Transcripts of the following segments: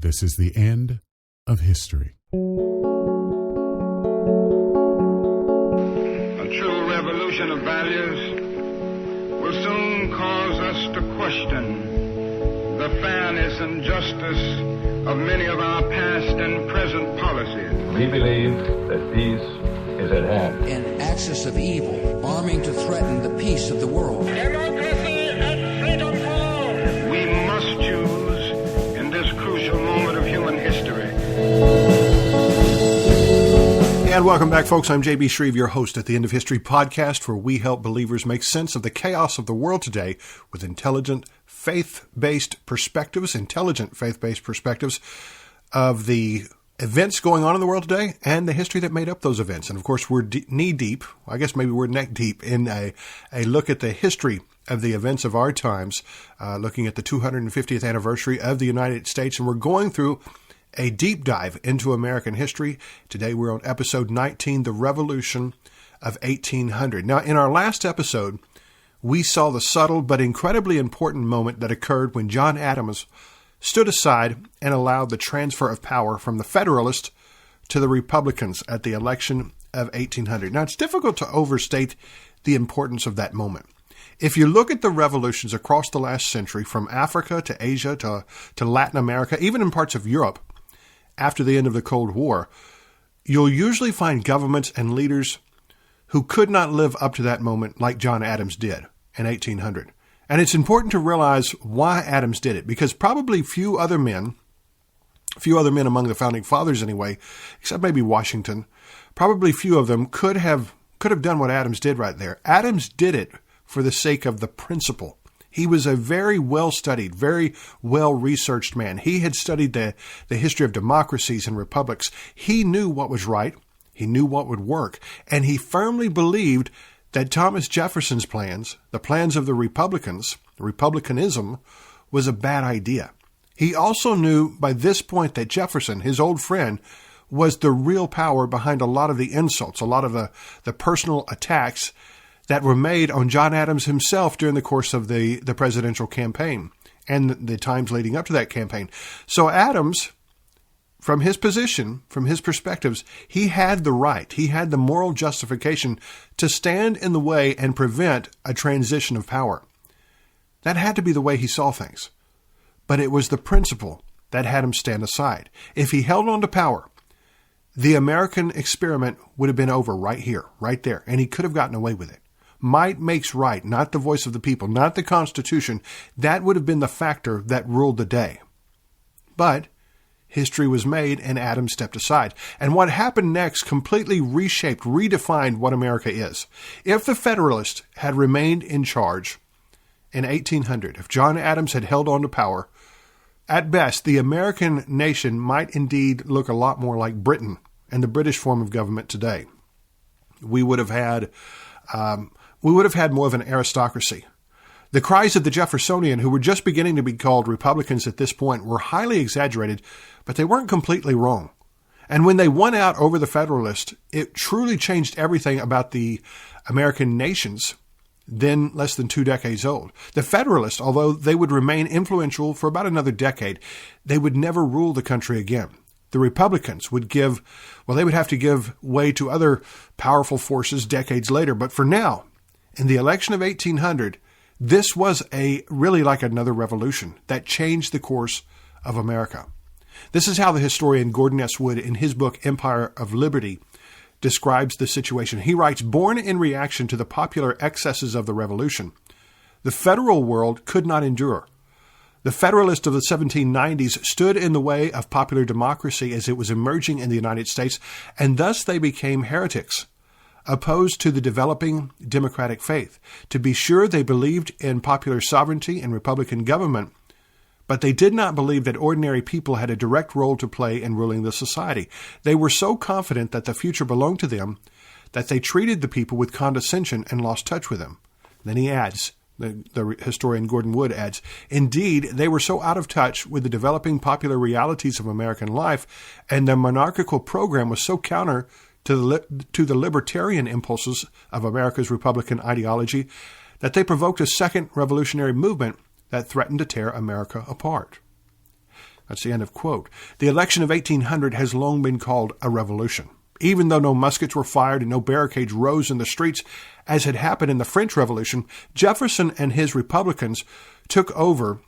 This is the end of history. A true revolution of values will soon cause us to question the fairness and justice of many of our past and present policies. We believe that peace is at hand. An axis of evil arming to threaten the peace of the world. Democracy and freedom for all. We must choose in this crucial moment of human history. And welcome back, folks. I'm J.B. Shreve, your host at the End of History podcast, where we help believers make sense of the chaos of the world today with intelligent, faith-based perspectives of the events going on in the world today and the history that made up those events. And of course, we're knee-deep, I guess maybe we're neck-deep, in a look at the history of the events of our times, looking at the 250th anniversary of the United States. And we're going through a deep dive into American history. Today we're on episode 19, The Revolution of 1800. Now, in our last episode, we saw the subtle but incredibly important moment that occurred when John Adams stood aside and allowed the transfer of power from the Federalists to the Republicans at the election of 1800. Now, it's difficult to overstate the importance of that moment. If you look at the revolutions across the last century, from Africa to Asia to Latin America, even in parts of Europe, after the end of the Cold War, you'll usually find governments and leaders who could not live up to that moment like John Adams did in 1800. And it's important to realize why Adams did it, because probably few other men among the founding fathers anyway, except maybe Washington, probably few of them could have done what Adams did right there. Adams did it for the sake of the principle. He was a very well-studied, very well-researched man. He had studied the history of democracies and republics. He knew what was right. He knew what would work. And he firmly believed that Thomas Jefferson's plans, the plans of the Republicans, republicanism, was a bad idea. He also knew by this point that Jefferson, his old friend, was the real power behind a lot of the insults, a lot of the personal attacks that were made on John Adams himself during the course of the presidential campaign and the times leading up to that campaign. So Adams, from his position, from his perspectives, he had the right, he had the moral justification to stand in the way and prevent a transition of power. That had to be the way he saw things. But it was the principle that had him stand aside. If he held on to power, the American experiment would have been over right here, right there, and he could have gotten away with it. Might makes right, not the voice of the people, not the Constitution. That would have been the factor that ruled the day. But history was made and Adams stepped aside. And what happened next completely reshaped, redefined what America is. If the Federalists had remained in charge in 1800, if John Adams had held on to power, at best, the American nation might indeed look a lot more like Britain and the British form of government today. We would have had more of an aristocracy. The cries of the Jeffersonian, who were just beginning to be called Republicans at this point, were highly exaggerated, but they weren't completely wrong. And when they won out over the Federalists, it truly changed everything about the American nations, then less than 2 decades old. The Federalists, although they would remain influential for about another decade, they would never rule the country again. The Republicans would they would have to give way to other powerful forces decades later. But for now, in the election of 1800, this was really like another revolution that changed the course of America. This is how the historian Gordon S. Wood, in his book Empire of Liberty, describes the situation. He writes, born in reaction to the popular excesses of the revolution, the federal world could not endure. The Federalists of the 1790s stood in the way of popular democracy as it was emerging in the United States, and thus they became heretics, opposed to the developing democratic faith. To be sure, they believed in popular sovereignty and republican government, but they did not believe that ordinary people had a direct role to play in ruling the society. They were so confident that the future belonged to them that they treated the people with condescension and lost touch with them. Then he adds, the historian Gordon Wood adds, indeed, they were so out of touch with the developing popular realities of American life, and their monarchical program was so counter to the libertarian impulses of America's Republican ideology that they provoked a second revolutionary movement that threatened to tear America apart. That's the end of quote. The election of 1800 has long been called a revolution. Even though no muskets were fired and no barricades rose in the streets, as had happened in the French Revolution, Jefferson and his Republicans took over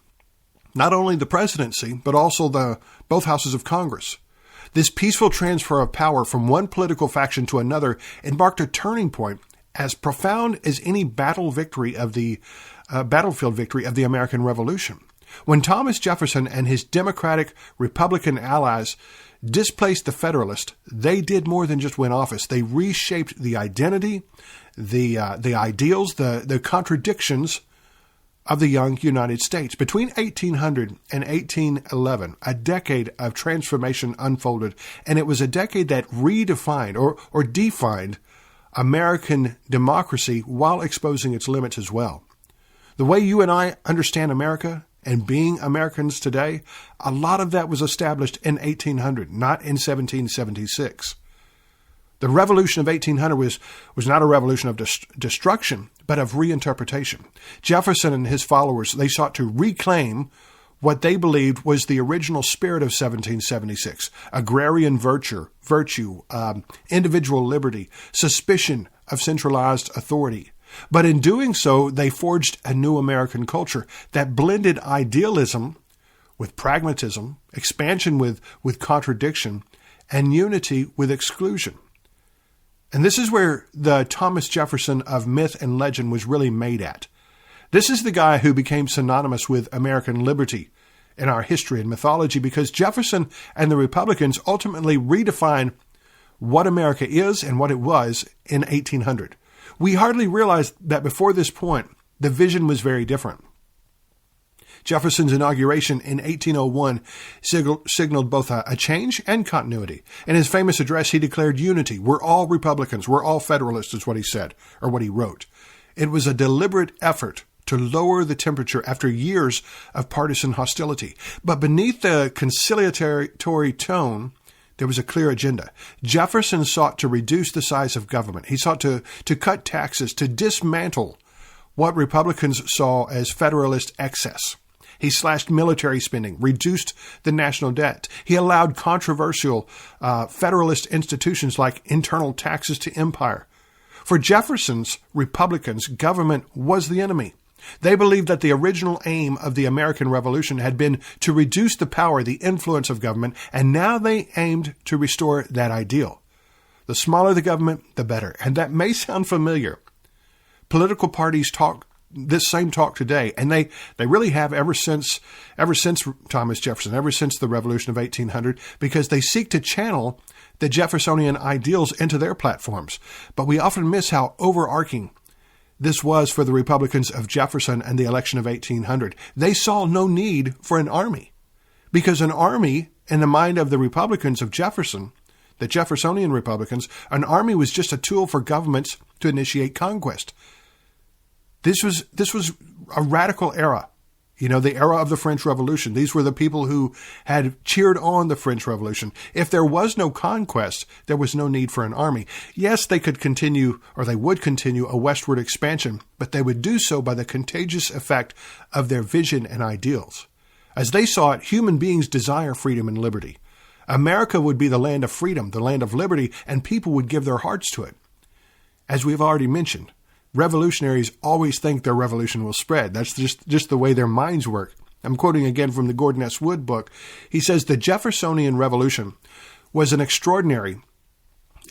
not only the presidency, but also both houses of Congress. This peaceful transfer of power from one political faction to another, it marked a turning point as profound as any battlefield victory of the American Revolution. When Thomas Jefferson and his Democratic Republican allies displaced the Federalist, they did more than just win office. They reshaped the identity, the ideals, the contradictions of the young United States. Between 1800 and 1811, a decade of transformation unfolded, and it was a decade that redefined or defined American democracy while exposing its limits as well. The way you and I understand America and being Americans today, a lot of that was established in 1800, not in 1776. The revolution of 1800 was not a revolution of destruction, but of reinterpretation. Jefferson and his followers, they sought to reclaim what they believed was the original spirit of 1776, agrarian virtue, individual liberty, suspicion of centralized authority. But in doing so, they forged a new American culture that blended idealism with pragmatism, expansion with contradiction, and unity with exclusion. And this is where the Thomas Jefferson of myth and legend was really made at. This is the guy who became synonymous with American liberty in our history and mythology because Jefferson and the Republicans ultimately redefined what America is and what it was in 1800. We hardly realized that before this point, the vision was very different. Jefferson's inauguration in 1801 signaled both a change and continuity. In his famous address, he declared unity. We're all Republicans. We're all Federalists, is what he said, or what he wrote. It was a deliberate effort to lower the temperature after years of partisan hostility. But beneath the conciliatory tone, there was a clear agenda. Jefferson sought to reduce the size of government. He sought to cut taxes, to dismantle what Republicans saw as Federalist excess. He slashed military spending, reduced the national debt. He allowed controversial Federalist institutions like internal taxes to empire. For Jefferson's Republicans, government was the enemy. They believed that the original aim of the American Revolution had been to reduce the power, the influence of government, and now they aimed to restore that ideal. The smaller the government, the better. And that may sound familiar. Political parties talk this same talk today, and they really have ever since Thomas Jefferson, ever since the Revolution of 1800, because they seek to channel the Jeffersonian ideals into their platforms. But we often miss how overarching this was for the Republicans of Jefferson and the election of 1800. They saw no need for an army, because an army, in the mind of the Republicans of Jefferson, the Jeffersonian Republicans, an army was just a tool for governments to initiate conquest. This was a radical era, the era of the French Revolution. These were the people who had cheered on the French Revolution. If there was no conquest, there was no need for an army. Yes, they could continue, or they would continue, a westward expansion, but they would do so by the contagious effect of their vision and ideals. As they saw it, human beings desire freedom and liberty. America would be the land of freedom, the land of liberty, and people would give their hearts to it. As we've already mentioned, revolutionaries always think their revolution will spread. That's just the way their minds work. I'm quoting again from the Gordon S. Wood book. He says, the Jeffersonian Revolution was an extraordinary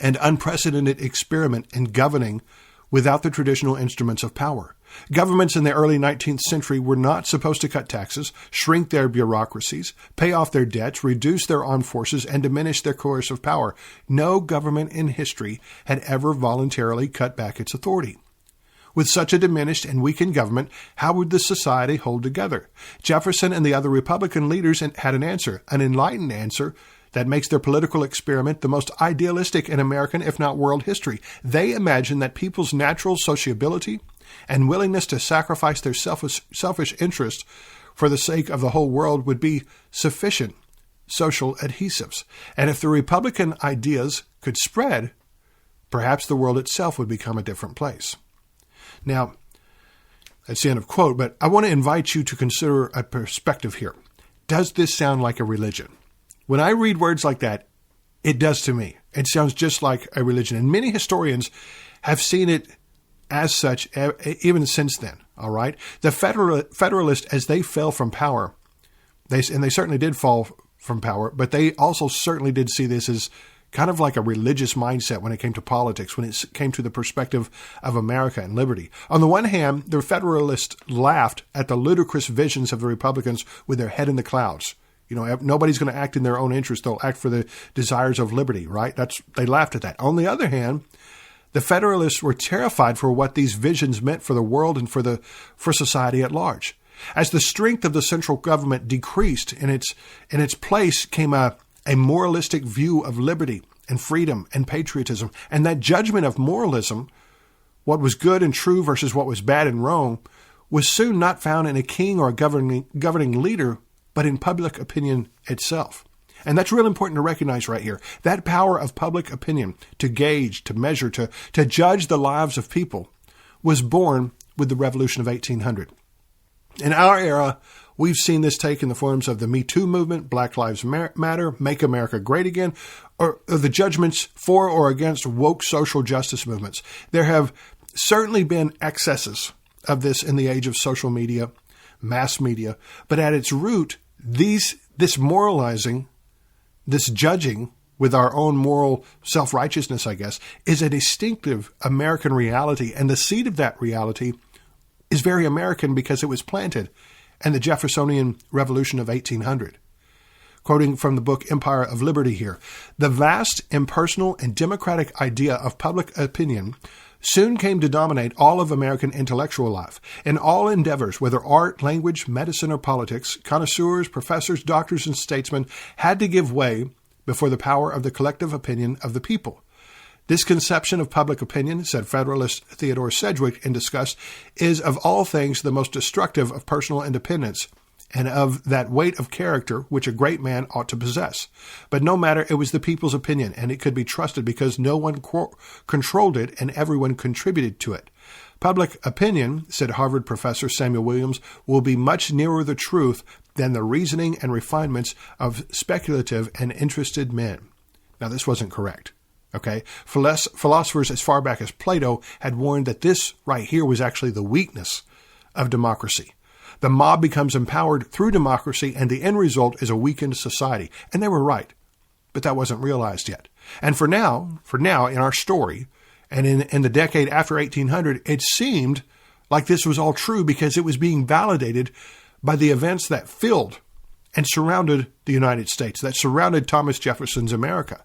and unprecedented experiment in governing without the traditional instruments of power. Governments in the early 19th century were not supposed to cut taxes, shrink their bureaucracies, pay off their debts, reduce their armed forces, and diminish their coercive power. No government in history had ever voluntarily cut back its authority. With such a diminished and weakened government, how would the society hold together? Jefferson and the other Republican leaders had an answer, an enlightened answer that makes their political experiment the most idealistic in American, if not world history. They imagined that people's natural sociability and willingness to sacrifice their selfish interests for the sake of the whole world would be sufficient social adhesives. And if the Republican ideas could spread, perhaps the world itself would become a different place. Now, that's the end of quote, but I want to invite you to consider a perspective here. does this sound like a religion? When I read words like that, it does to me. It sounds just like a religion. And many historians have seen it as such even since then, all right? The Federalist, as they fell from power, they certainly did fall from power, but they also certainly did see this as kind of like a religious mindset when it came to politics, when it came to the perspective of America and liberty. On the one hand, the Federalists laughed at the ludicrous visions of the Republicans with their head in the clouds. You know, nobody's going to act in their own interest. They'll act for the desires of liberty, right? They laughed at that. On the other hand, the Federalists were terrified for what these visions meant for the world and for society at large. As the strength of the central government decreased, in its place came a moralistic view of liberty and freedom and patriotism. And that judgment of moralism, what was good and true versus what was bad and wrong, was soon not found in a king or a governing leader, but in public opinion itself. And that's real important to recognize right here. That power of public opinion to gauge, to measure, to judge the lives of people was born with the Revolution of 1800. In our era, we've seen this take in the forms of the Me Too movement, Black Lives Matter, Make America Great Again, or the judgments for or against woke social justice movements. There have certainly been excesses of this in the age of social media, mass media, but at its root, this moralizing, this judging with our own moral self-righteousness, I guess, is a distinctive American reality, and the seed of that reality is very American because it was planted in the Jeffersonian Revolution of 1800. Quoting from the book Empire of Liberty here, the vast, impersonal, and democratic idea of public opinion soon came to dominate all of American intellectual life. In all endeavors, whether art, language, medicine, or politics, connoisseurs, professors, doctors, and statesmen had to give way before the power of the collective opinion of the people. This conception of public opinion, said Federalist Theodore Sedgwick in Disgust, is of all things the most destructive of personal independence and of that weight of character which a great man ought to possess. But no matter, it was the people's opinion, and it could be trusted because no one controlled it and everyone contributed to it. Public opinion, said Harvard professor Samuel Williams, will be much nearer the truth than the reasoning and refinements of speculative and interested men. Now, this wasn't correct. Okay, philosophers as far back as Plato had warned that this right here was actually the weakness of democracy. The mob becomes empowered through democracy, and the end result is a weakened society. And they were right, but that wasn't realized yet. And for now, in our story, and in the decade after 1800, it seemed like this was all true because it was being validated by the events that filled and surrounded the United States, that surrounded Thomas Jefferson's America.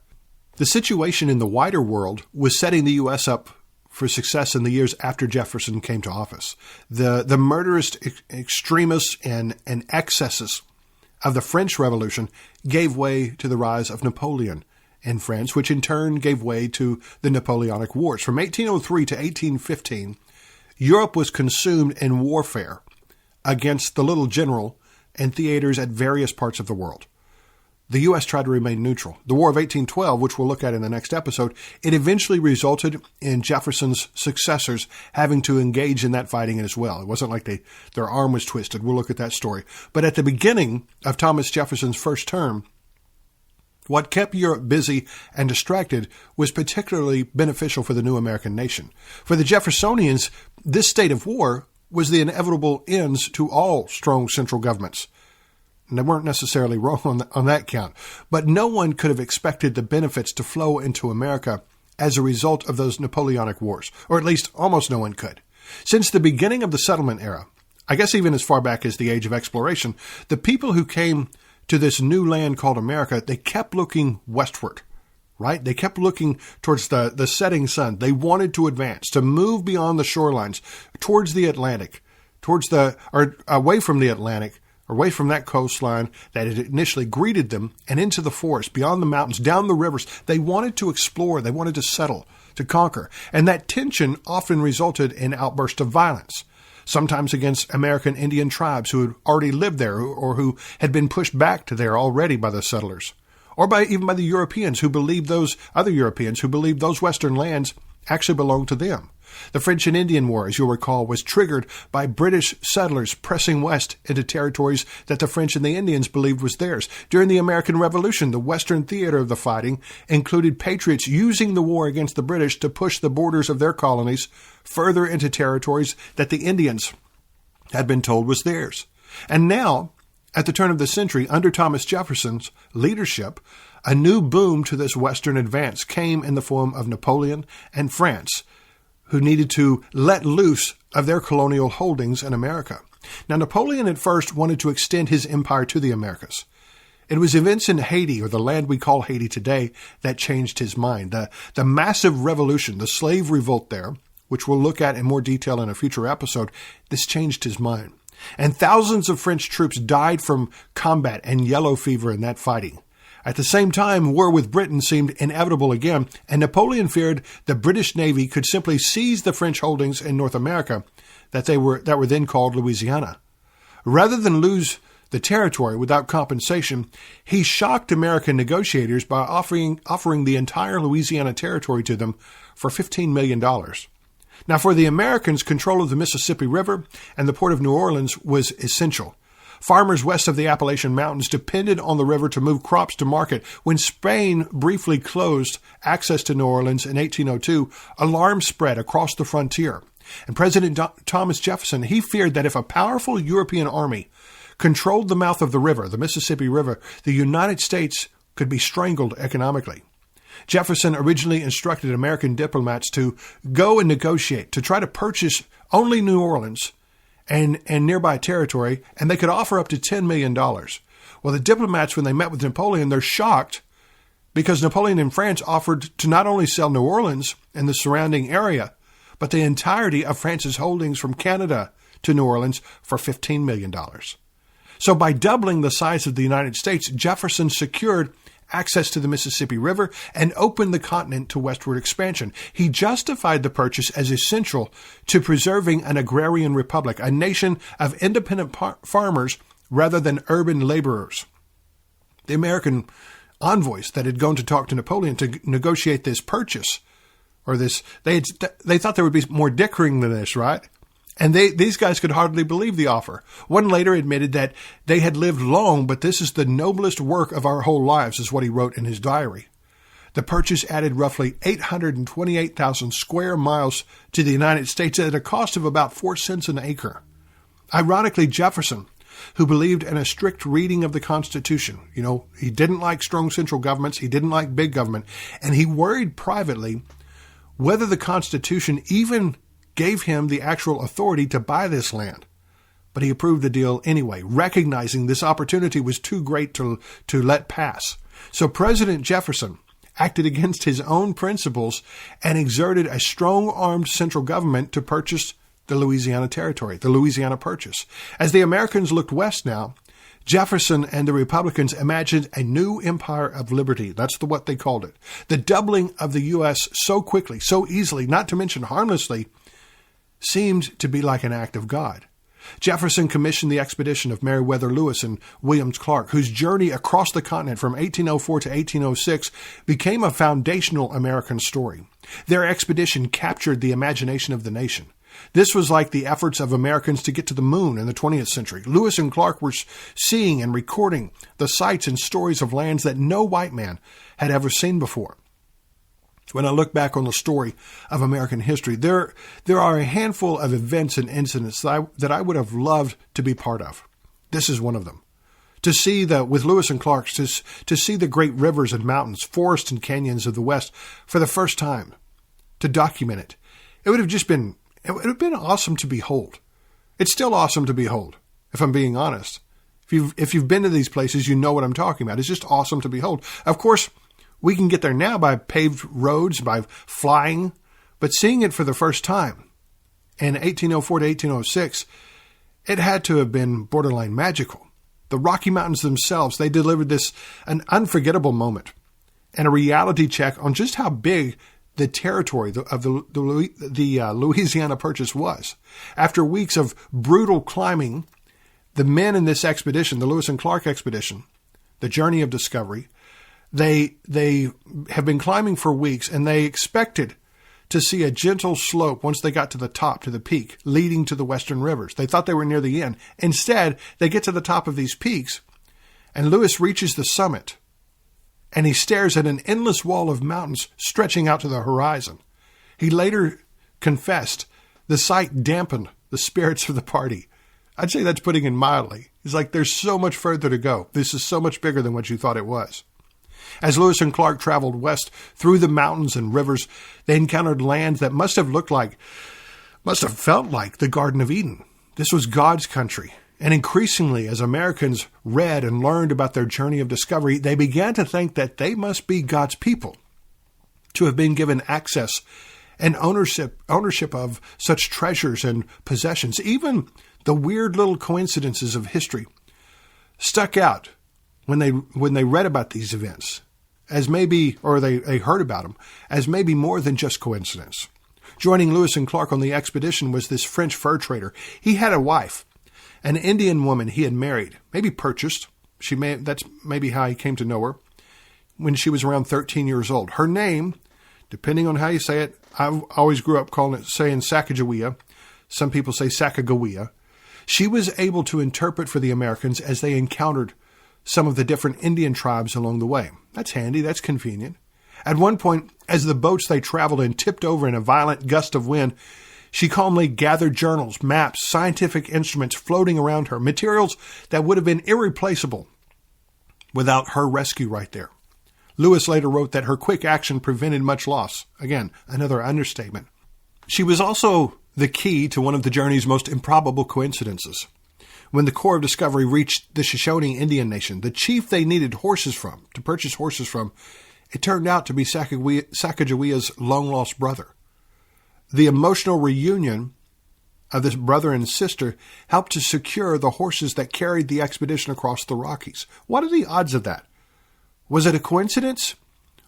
The situation in the wider world was setting the U.S. up for success in the years after Jefferson came to office. The murderous extremists and excesses of the French Revolution gave way to the rise of Napoleon in France, which in turn gave way to the Napoleonic Wars. From 1803 to 1815, Europe was consumed in warfare against the little general and theaters at various parts of the world. The U.S. tried to remain neutral. The War of 1812, which we'll look at in the next episode, it eventually resulted in Jefferson's successors having to engage in that fighting as well. It wasn't like their arm was twisted. We'll look at that story. But at the beginning of Thomas Jefferson's first term, what kept Europe busy and distracted was particularly beneficial for the new American nation. For the Jeffersonians, this state of war was the inevitable ends to all strong central governments. And they weren't necessarily wrong on that count. But no one could have expected the benefits to flow into America as a result of those Napoleonic Wars, or at least almost no one could. Since the beginning of the settlement era, I guess even as far back as the age of exploration, the people who came to this new land called America, they kept looking westward, right? They kept looking towards the setting sun. They wanted to advance, to move beyond the shorelines, towards the Atlantic, away from the Atlantic, away from that coastline that had initially greeted them, and into the forest, beyond the mountains, down the rivers. They wanted to explore. They wanted to settle, to conquer. And that tension often resulted in outbursts of violence, sometimes against American Indian tribes who had already lived there or who had been pushed back to there already by the settlers, or even by the Europeans who believed those other Europeans who believed those Western lands actually belonged to them. The French and Indian War, as you'll recall, was triggered by British settlers pressing west into territories that the French and the Indians believed was theirs. During the American Revolution, the western theater of the fighting included patriots using the war against the British to push the borders of their colonies further into territories that the Indians had been told was theirs. And now, at the turn of the century, under Thomas Jefferson's leadership, a new boom to this western advance came in the form of Napoleon and France, who needed to let loose of their colonial holdings in America. Now, Napoleon at first wanted to extend his empire to the Americas. It was events in Haiti, or the land we call Haiti today, that changed his mind. The massive revolution, the slave revolt there, which we'll look at in more detail in a future episode, this changed his mind. And thousands of French troops died from combat and yellow fever in that fighting. At the same time, war with Britain seemed inevitable again, and Napoleon feared the British Navy could simply seize the French holdings in North America that were then called Louisiana. Rather than lose the territory without compensation, he shocked American negotiators by offering the entire Louisiana territory to them for $15 million. Now, for the Americans, control of the Mississippi River and the port of New Orleans was essential. Farmers west of the Appalachian Mountains depended on the river to move crops to market. When Spain briefly closed access to New Orleans in 1802, alarm spread across the frontier. And President Thomas Jefferson, he feared that if a powerful European army controlled the mouth of the river, the Mississippi River, the United States could be strangled economically. Jefferson originally instructed American diplomats to go and negotiate, to try to purchase only New Orleans and nearby territory, and they could offer up to $10 million. Well, the diplomats, when they met with Napoleon, they're shocked because Napoleon and France offered to not only sell New Orleans and the surrounding area, but the entirety of France's holdings from Canada to New Orleans for $15 million. So by doubling the size of the United States, Jefferson secured access to the Mississippi River and opened the continent to westward expansion. He justified the purchase as essential to preserving an agrarian republic, a nation of independent farmers rather than urban laborers. The American envoys that had gone to talk to Napoleon to negotiate this purchase, or this, they thought there would be more dickering than this, right? And these guys could hardly believe the offer. One later admitted that they had lived long, but this is the noblest work of our whole lives, is what he wrote in his diary. The purchase added roughly 828,000 square miles to the United States at a cost of about 4 cents an acre. Ironically, Jefferson, who believed in a strict reading of the Constitution, he didn't like strong central governments, he didn't like big government, and he worried privately whether the Constitution even gave him the actual authority to buy this land. But he approved the deal anyway, recognizing this opportunity was too great to let pass. So President Jefferson acted against his own principles and exerted a strong-armed central government to purchase the Louisiana Territory, the Louisiana Purchase. As the Americans looked west now, Jefferson and the Republicans imagined a new empire of liberty. That's what they called it. The doubling of the U.S. so quickly, so easily, not to mention harmlessly, seemed to be like an act of God. Jefferson commissioned the expedition of Meriwether Lewis and William Clark, whose journey across the continent from 1804 to 1806 became a foundational American story. Their expedition captured the imagination of the nation. This was like the efforts of Americans to get to the moon in the 20th century. Lewis and Clark were seeing and recording the sights and stories of lands that no white man had ever seen before. When I look back on the story of American history, there are a handful of events and incidents that I would have loved to be part of. This is one of them. To see with Lewis and Clark, to see the great rivers and mountains, forests and canyons of the West for the first time, to document it. It would have been awesome to behold. It's still awesome to behold, if I'm being honest. If you've been to these places, you know what I'm talking about. It's just awesome to behold. Of course, we can get there now by paved roads, by flying, but seeing it for the first time in 1804 to 1806, it had to have been borderline magical. The Rocky Mountains themselves, they delivered an unforgettable moment and a reality check on just how big the territory of the Louisiana Purchase was. After weeks of brutal climbing, the men in this expedition, the Lewis and Clark expedition, the journey of discovery, they have been climbing for weeks, and they expected to see a gentle slope once they got to the top, to the peak, leading to the western rivers. They thought they were near the end. Instead, they get to the top of these peaks, and Lewis reaches the summit, and he stares at an endless wall of mountains stretching out to the horizon. He later confessed the sight dampened the spirits of the party. I'd say that's putting it mildly. He's like, there's so much further to go. This is so much bigger than what you thought it was. As Lewis and Clark traveled west through the mountains and rivers, they encountered lands that must have felt like the Garden of Eden. This was God's country. And increasingly, as Americans read and learned about their journey of discovery, they began to think that they must be God's people, to have been given access and ownership of such treasures and possessions. Even the weird little coincidences of history stuck out when they read about these events, as maybe, or they heard about them, as maybe more than just coincidence. Joining Lewis and Clark on the expedition was this French fur trader. He had a wife, an Indian woman he had married, maybe purchased. That's maybe how he came to know her, when she was around 13 years old. Her name, depending on how you say it, I always grew up saying Sacagawea. Some people say Sacagawea. She was able to interpret for the Americans as they encountered some of the different Indian tribes along the way. That's handy. That's convenient. At one point, as the boats they traveled in tipped over in a violent gust of wind, she calmly gathered journals, maps, scientific instruments floating around her, materials that would have been irreplaceable without her rescue right there. Lewis later wrote that her quick action prevented much loss. Again, another understatement. She was also the key to one of the journey's most improbable coincidences. When the Corps of Discovery reached the Shoshone Indian Nation, the chief they needed to purchase horses from, it turned out to be Sacagawea's long-lost brother. The emotional reunion of this brother and sister helped to secure the horses that carried the expedition across the Rockies. What are the odds of that? Was it a coincidence,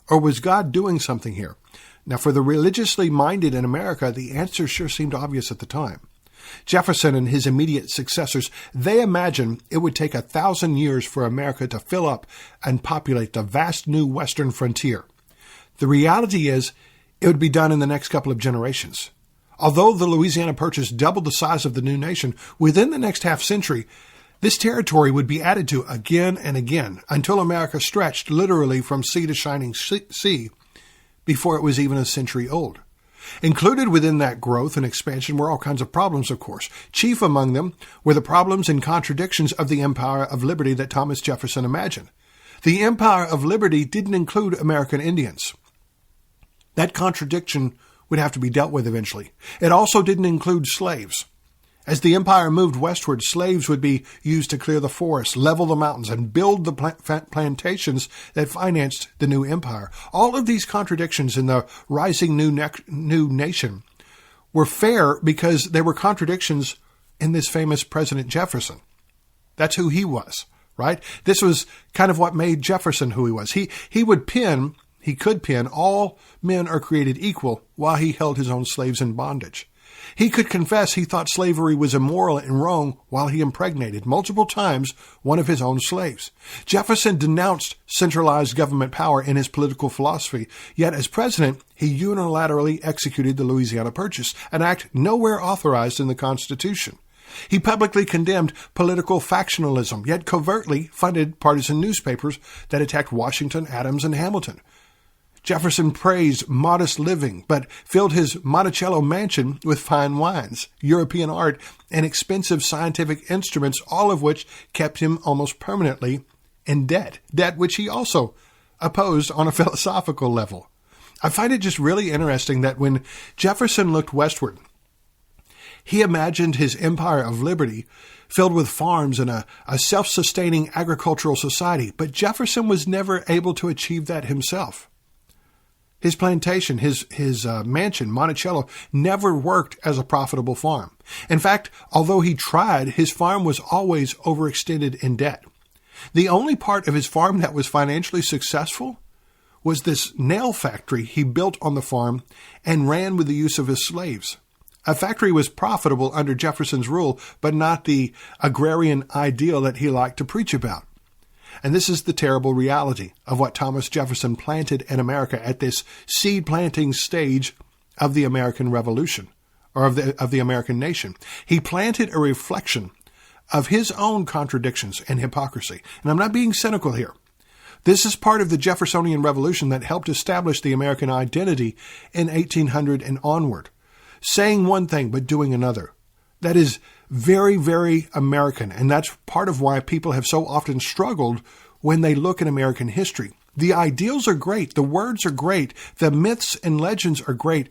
or was God doing something here? Now, for the religiously minded in America, the answer sure seemed obvious at the time. Jefferson and his immediate successors, they imagined it would take 1,000 years for America to fill up and populate the vast new western frontier. The reality is, it would be done in the next couple of generations. Although the Louisiana Purchase doubled the size of the new nation, within the next half century, this territory would be added to again and again until America stretched literally from sea to shining sea before it was even a century old. Included within that growth and expansion were all kinds of problems, of course. Chief among them were the problems and contradictions of the Empire of Liberty that Thomas Jefferson imagined. The Empire of Liberty didn't include American Indians. That contradiction would have to be dealt with eventually. It also didn't include slaves. As the empire moved westward, slaves would be used to clear the forests, level the mountains, and build the plantations that financed the new empire. All of these contradictions in the rising new nation were fair because they were contradictions in this famous President Jefferson. That's who he was, right? This was kind of what made Jefferson who he was. He could pen, all men are created equal, while he held his own slaves in bondage. He could confess he thought slavery was immoral and wrong while he impregnated multiple times one of his own slaves. Jefferson denounced centralized government power in his political philosophy, yet as president, he unilaterally executed the Louisiana Purchase, an act nowhere authorized in the Constitution. He publicly condemned political factionalism, yet covertly funded partisan newspapers that attacked Washington, Adams, and Hamilton. Jefferson praised modest living, but filled his Monticello mansion with fine wines, European art, and expensive scientific instruments, all of which kept him almost permanently in debt which he also opposed on a philosophical level. I find it just really interesting that when Jefferson looked westward, he imagined his Empire of Liberty filled with farms and a self-sustaining agricultural society, but Jefferson was never able to achieve that himself. His plantation, his mansion, Monticello, never worked as a profitable farm. In fact, although he tried, his farm was always overextended in debt. The only part of his farm that was financially successful was this nail factory he built on the farm and ran with the use of his slaves. A factory was profitable under Jefferson's rule, but not the agrarian ideal that he liked to preach about. And this is the terrible reality of what Thomas Jefferson planted in America at this seed planting stage of the American Revolution, or of the American nation. He planted a reflection of his own contradictions and hypocrisy. And I'm not being cynical here. This is part of the Jeffersonian Revolution that helped establish the American identity in 1800 and onward. Saying one thing but doing another. That is very, very American, and that's part of why people have so often struggled when they look at American history. The ideals are great, the words are great, the myths and legends are great,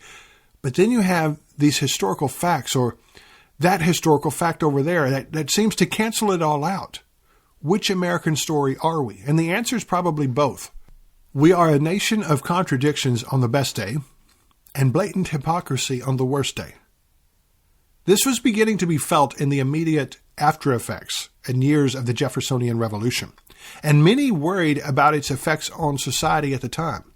but then you have these historical facts, or that historical fact over there, that seems to cancel it all out. Which American story are we? And the answer is probably both. We are a nation of contradictions on the best day, and blatant hypocrisy on the worst day. This was beginning to be felt in the immediate after effects and years of the Jeffersonian Revolution, and many worried about its effects on society at the time.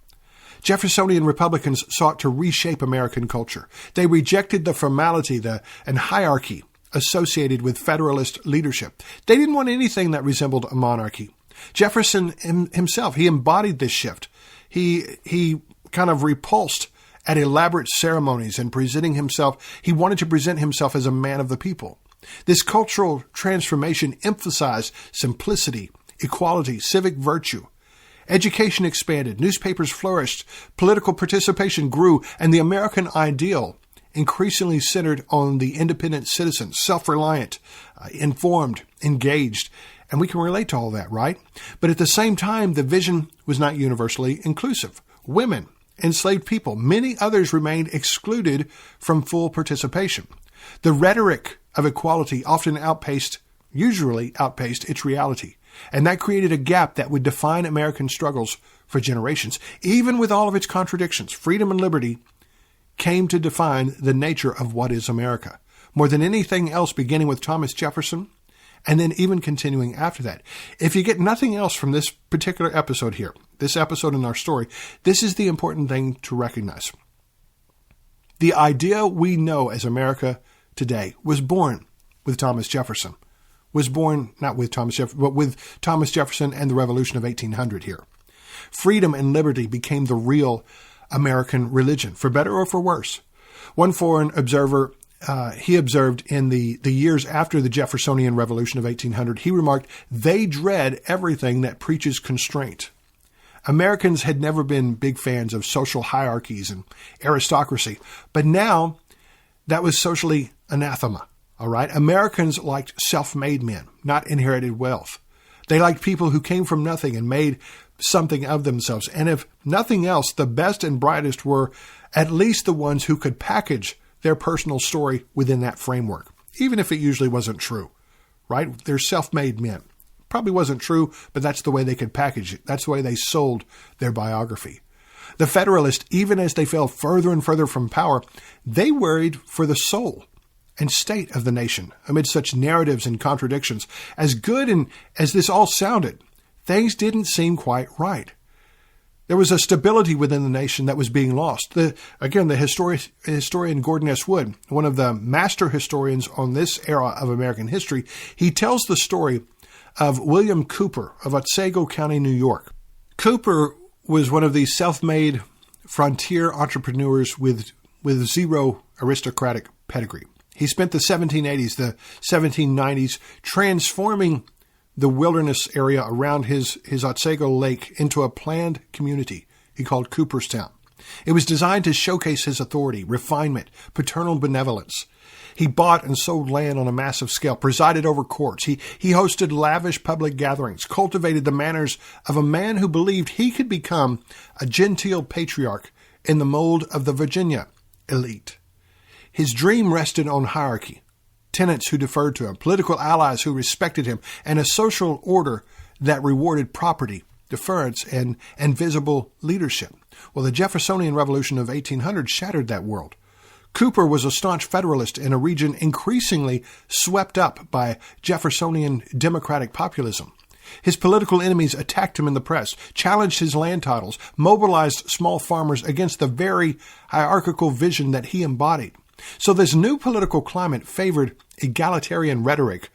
Jeffersonian Republicans sought to reshape American culture. They rejected the formality and hierarchy associated with Federalist leadership. They didn't want anything that resembled a monarchy. Jefferson himself, he embodied this shift. He kind of repulsed at elaborate ceremonies and presenting himself. He wanted to present himself as a man of the people. This cultural transformation emphasized simplicity, equality, civic virtue. Education expanded, newspapers flourished, political participation grew, and the American ideal increasingly centered on the independent citizen, self-reliant, informed, engaged. And we can relate to all that, right? But at the same time, the vision was not universally inclusive. Women, enslaved people, many others remained excluded from full participation. The rhetoric of equality usually outpaced its reality. And that created a gap that would define American struggles for generations. Even with all of its contradictions, freedom and liberty came to define the nature of what is America. More than anything else, beginning with Thomas Jefferson, and then even continuing after that. If you get nothing else from this particular episode here, this episode in our story, this is the important thing to recognize. The idea we know as America today was born with Thomas Jefferson. Was born not with Thomas Jefferson, but with Thomas Jefferson and the Revolution of 1800 here. Freedom and liberty became the real American religion, for better or for worse. One foreign observer, he observed in the years after the Jeffersonian Revolution of 1800, he remarked, "They dread everything that preaches constraint." Americans had never been big fans of social hierarchies and aristocracy, but now that was socially anathema. All right. Americans liked self-made men, not inherited wealth. They liked people who came from nothing and made something of themselves. And if nothing else, the best and brightest were at least the ones who could package their personal story within that framework, even if it usually wasn't true, right? They're self-made men. Probably wasn't true, but that's the way they could package it. That's the way they sold their biography. The Federalist, even as they fell further and further from power, they worried for the soul and state of the nation amid such narratives and contradictions. As good and as this all sounded, things didn't seem quite right. There was a stability within the nation that was being lost. The historian Gordon S. Wood, one of the master historians on this era of American history, he tells the story of William Cooper of Otsego County, New York. Cooper was one of these self-made frontier entrepreneurs with zero aristocratic pedigree. He spent the 1780s, the 1790s, transforming the wilderness area around his Otsego Lake into a planned community he called Cooperstown. It was designed to showcase his authority, refinement, paternal benevolence. He bought and sold land on a massive scale, presided over courts. He hosted lavish public gatherings, cultivated the manners of a man who believed he could become a genteel patriarch in the mold of the Virginia elite. His dream rested on hierarchy, tenants who deferred to him, political allies who respected him, and a social order that rewarded property, deference, and visible leadership. Well, the Jeffersonian Revolution of 1800 shattered that world. Cooper was a staunch Federalist in a region increasingly swept up by Jeffersonian democratic populism. His political enemies attacked him in the press, challenged his land titles, mobilized small farmers against the very hierarchical vision that he embodied. So this new political climate favored egalitarian rhetoric,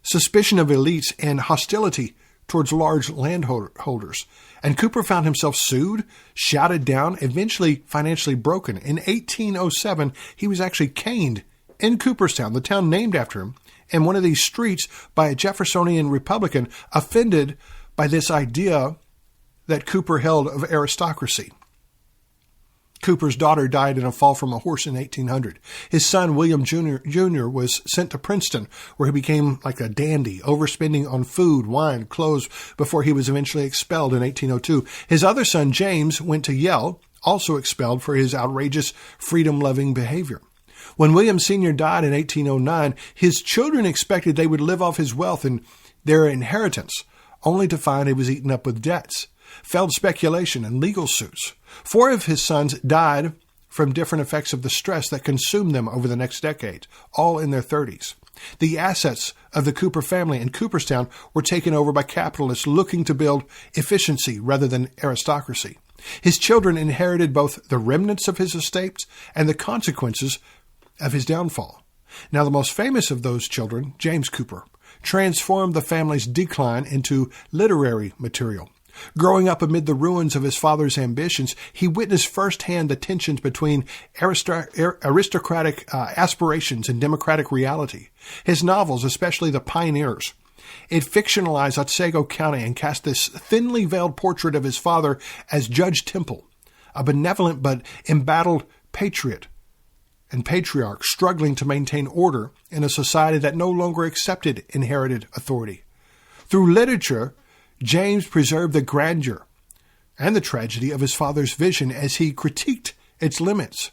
suspicion of elites, and hostility towards large landholders. And Cooper found himself sued, shouted down, eventually financially broken. In 1807, he was actually caned in Cooperstown, the town named after him, in one of these streets by a Jeffersonian Republican offended by this idea that Cooper held of aristocracy. Cooper's daughter died in a fall from a horse in 1800. His son, William Jr. was sent to Princeton, where he became like a dandy, overspending on food, wine, clothes, before he was eventually expelled in 1802. His other son, James, went to Yale, also expelled for his outrageous freedom-loving behavior. When William Sr. died in 1809, his children expected they would live off his wealth and their inheritance, only to find he was eaten up with debts, failed speculation, and legal suits. 4 of his sons died from different effects of the stress that consumed them over the next decade, all in their 30s. The assets of the Cooper family in Cooperstown were taken over by capitalists looking to build efficiency rather than aristocracy. His children inherited both the remnants of his estates and the consequences of his downfall. Now, the most famous of those children, James Cooper, transformed the family's decline into literary material. Growing up amid the ruins of his father's ambitions, he witnessed firsthand the tensions between aristocratic aspirations and democratic reality. His novels, especially The Pioneers, it fictionalized Otsego County and cast this thinly veiled portrait of his father as Judge Temple, a benevolent but embattled patriot and patriarch struggling to maintain order in a society that no longer accepted inherited authority. Through literature, James preserved the grandeur and the tragedy of his father's vision as he critiqued its limits.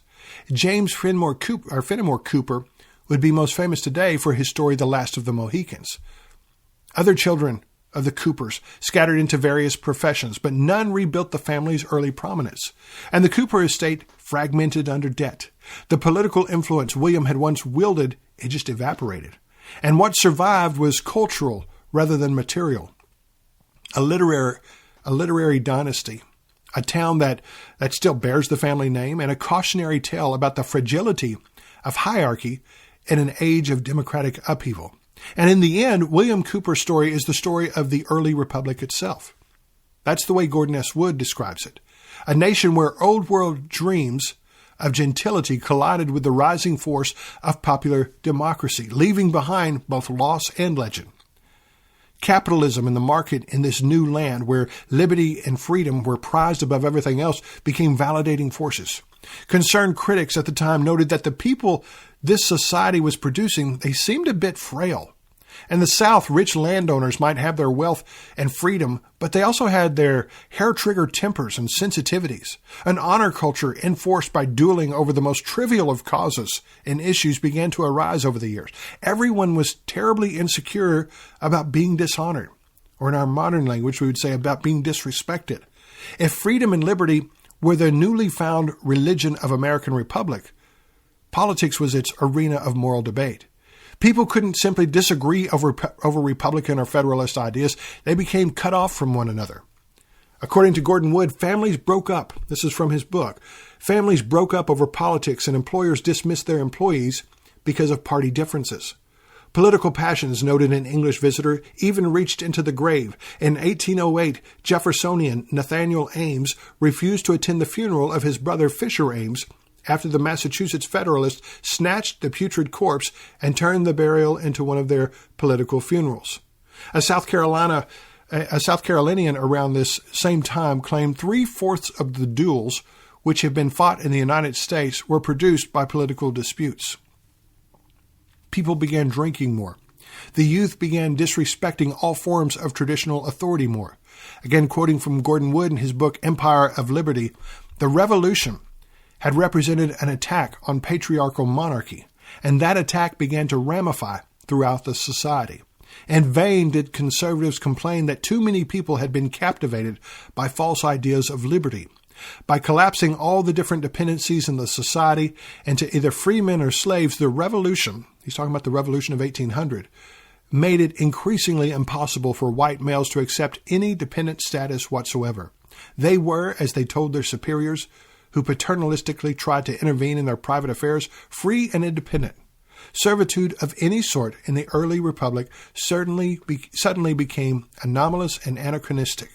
James Fenimore Cooper would be most famous today for his story, The Last of the Mohicans. Other children of the Coopers scattered into various professions, but none rebuilt the family's early prominence, and the Cooper estate fragmented under debt. The political influence William had once wielded, it just evaporated. And what survived was cultural rather than material. A literary dynasty, a town that still bears the family name, and a cautionary tale about the fragility of hierarchy in an age of democratic upheaval. And in the end, William Cooper's story is the story of the early republic itself. That's the way Gordon S. Wood describes it. A nation where old world dreams of gentility collided with the rising force of popular democracy, leaving behind both loss and legend. Capitalism and the market in this new land where liberty and freedom were prized above everything else became validating forces. Concerned critics at the time noted that the people this society was producing, they seemed a bit frail. In the South, rich landowners might have their wealth and freedom, but they also had their hair-trigger tempers and sensitivities. An honor culture enforced by dueling over the most trivial of causes and issues began to arise over the years. Everyone was terribly insecure about being dishonored, or in our modern language, we would say about being disrespected. If freedom and liberty were the newly found religion of American Republic, politics was its arena of moral debate. People couldn't simply disagree over Republican or Federalist ideas. They became cut off from one another. According to Gordon Wood, families broke up. This is from his book. Families broke up over politics, and employers dismissed their employees because of party differences. Political passions, noted an English visitor, even reached into the grave. In 1808, Jeffersonian Nathaniel Ames refused to attend the funeral of his brother Fisher Ames after the Massachusetts Federalists snatched the putrid corpse and turned the burial into one of their political funerals. A South Carolinian around this same time claimed 3/4 of the duels which have been fought in the United States were produced by political disputes. People began drinking more. The youth began disrespecting all forms of traditional authority more. Again, quoting from Gordon Wood in his book Empire of Liberty, the Revolution had represented an attack on patriarchal monarchy, and that attack began to ramify throughout the society. In vain did conservatives complain that too many people had been captivated by false ideas of liberty. By collapsing all the different dependencies in the society into either free men or slaves, the revolution, he's talking about the revolution of 1800, made it increasingly impossible for white males to accept any dependent status whatsoever. They were, as they told their superiors, who paternalistically tried to intervene in their private affairs, free and independent. Servitude of any sort in the early republic suddenly became anomalous and anachronistic.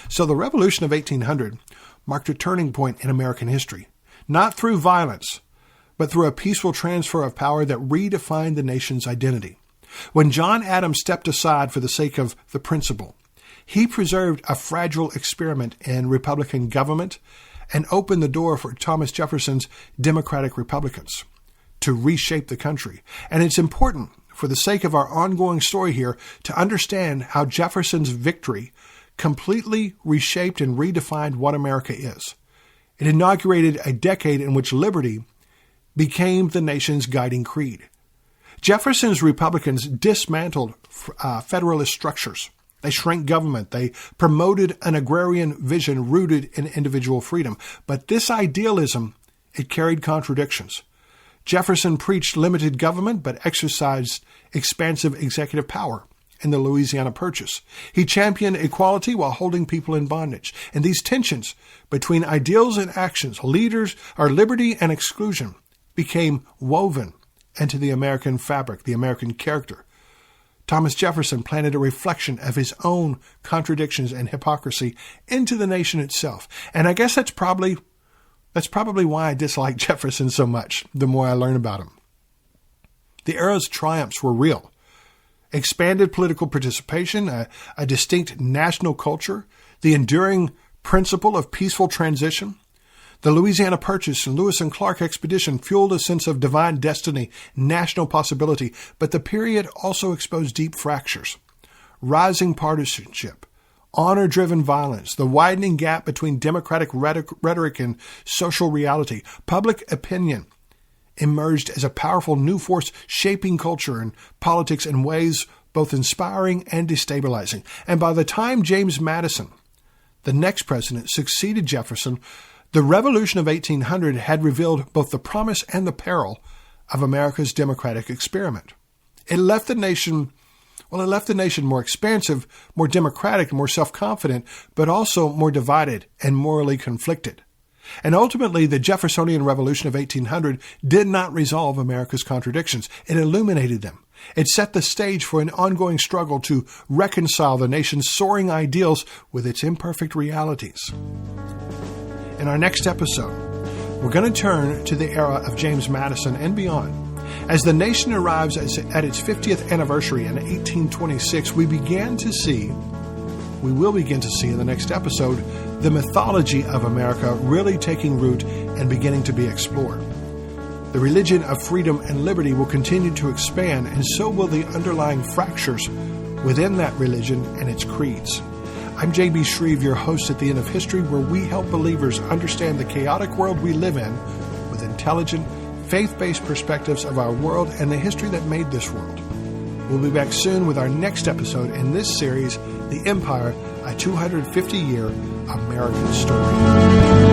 So the Revolution of 1800 marked a turning point in American history, not through violence, but through a peaceful transfer of power that redefined the nation's identity. When John Adams stepped aside for the sake of the principle, he preserved a fragile experiment in Republican government and opened the door for Thomas Jefferson's Democratic Republicans to reshape the country. And it's important, for the sake of our ongoing story here, to understand how Jefferson's victory completely reshaped and redefined what America is. It inaugurated a decade in which liberty became the nation's guiding creed. Jefferson's Republicans dismantled Federalist structures. They shrank government. They promoted an agrarian vision rooted in individual freedom. But this idealism, it carried contradictions. Jefferson preached limited government, but exercised expansive executive power in the Louisiana Purchase. He championed equality while holding people in bondage. And these tensions between ideals and actions, liberty and exclusion, became woven into the American fabric, the American character. Thomas Jefferson planted a reflection of his own contradictions and hypocrisy into the nation itself. And I guess that's probably why I dislike Jefferson so much, the more I learn about him. The era's triumphs were real. Expanded political participation, a distinct national culture, the enduring principle of peaceful transition. The Louisiana Purchase and Lewis and Clark expedition fueled a sense of divine destiny, national possibility, but the period also exposed deep fractures. Rising partisanship, honor-driven violence, the widening gap between democratic rhetoric and social reality, public opinion emerged as a powerful new force shaping culture and politics in ways both inspiring and destabilizing. And by the time James Madison, the next president, succeeded Jefferson, the Revolution of 1800 had revealed both the promise and the peril of America's democratic experiment. It left the nation more expansive, more democratic, more self-confident, but also more divided and morally conflicted. And ultimately, the Jeffersonian Revolution of 1800 did not resolve America's contradictions. It illuminated them. It set the stage for an ongoing struggle to reconcile the nation's soaring ideals with its imperfect realities. In our next episode, we're going to turn to the era of James Madison and beyond. As the nation arrives at its 50th anniversary in 1826, we will begin to see in the next episode the mythology of America really taking root and beginning to be explored. The religion of freedom and liberty will continue to expand, and so will the underlying fractures within that religion and its creeds. I'm J.B. Shreve, your host at the End of History, where we help believers understand the chaotic world we live in with intelligent, faith-based perspectives of our world and the history that made this world. We'll be back soon with our next episode in this series, The Empire, a 250-year American story.